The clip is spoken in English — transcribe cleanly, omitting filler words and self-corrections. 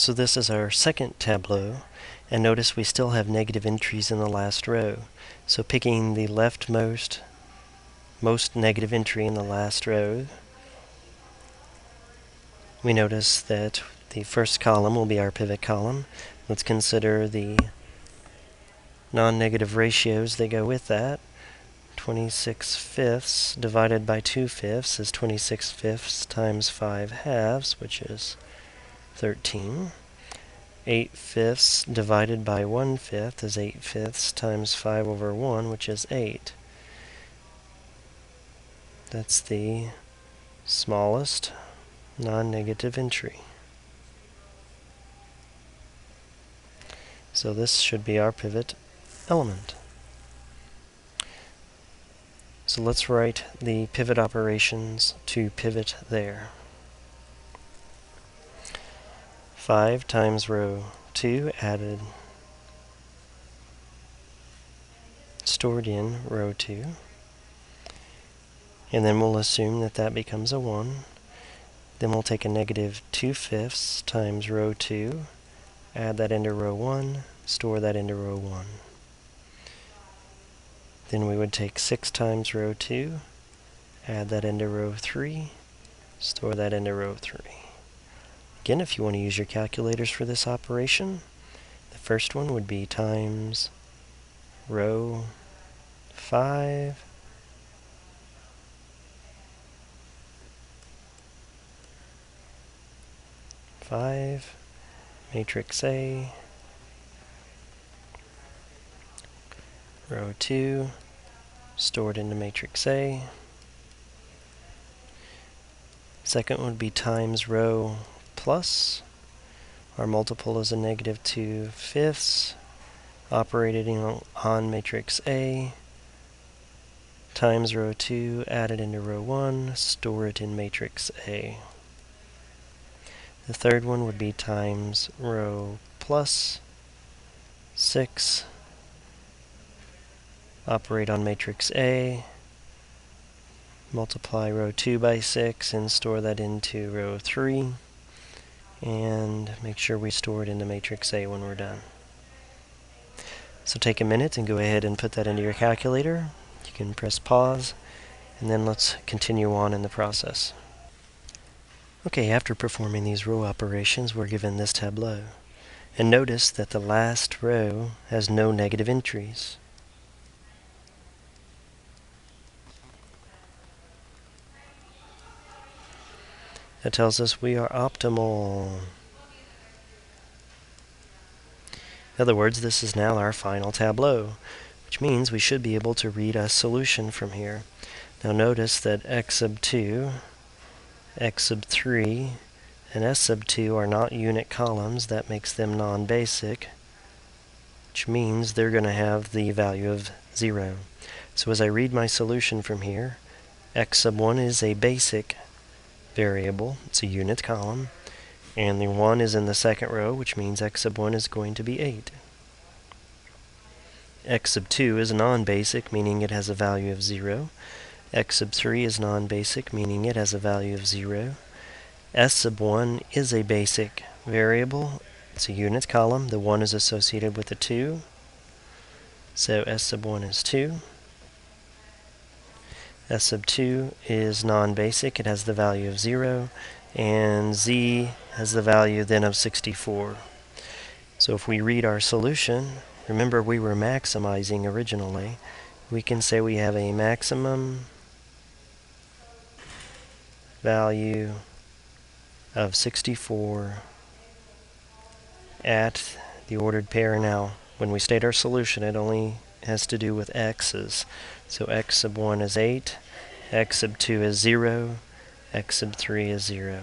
So this is our second tableau, and notice we still have negative entries in the last row. So picking the leftmost most negative entry in the last row, we notice that the first column will be our pivot column. Let's consider the non-negative ratios that go with that. 26 fifths divided by 2 fifths is 26 fifths times 5 halves, which is 13. 8 fifths divided by 1 fifth is 8 fifths times 5 over 1, which is 8. That's the smallest non-negative entry. So this should be our pivot element. So let's write the pivot operations to pivot there. 5 times row 2 added, stored in row 2. And then we'll assume that that becomes a 1. Then we'll take a negative 2 fifths times row 2, add that into row 1, store that into row 1. Then we would take 6 times row 2, add that into row 3, store that into row 3. Again, if you want to use your calculators for this operation, the first one would be times row 5, matrix A, row 2, stored into matrix A. Second would be times row plus. Our multiple is a negative 2 fifths, operating on matrix A, times row 2, added into row 1, store it in matrix A. The third one would be times row plus 6, operate on matrix A, multiply row 2 by 6 and store that into row 3, and make sure we store it into matrix A when we're done. So take a minute and go ahead and put that into your calculator. You can press pause, and then let's continue on in the process. Okay, after performing these row operations, we're given this tableau. And notice that the last row has no negative entries. That tells us we are optimal. In other words, this is now our final tableau, which means we should be able to read a solution from here. Now notice that x sub 2, x sub 3, and s sub 2 are not unit columns. That makes them non-basic, which means they're going to have the value of 0. So as I read my solution from here, x sub 1 is a basic variable. It's a unit column. And the 1 is in the second row, which means x sub 1 is going to be 8. X sub 2 is non-basic, meaning it has a value of 0. X sub 3 is non-basic, meaning it has a value of 0. S sub 1 is a basic variable. It's a unit column. The 1 is associated with the 2. So S sub 1 is 2. S sub 2 is non-basic. It has the value of 0. And Z has the value then of 64. So if we read our solution, remember we were maximizing originally, we can say we have a maximum value of 64 at the ordered pair. Now, when we state our solution, it only has to do with x's. So x sub 1 is 8, x sub 2 is 0, x sub 3 is 0.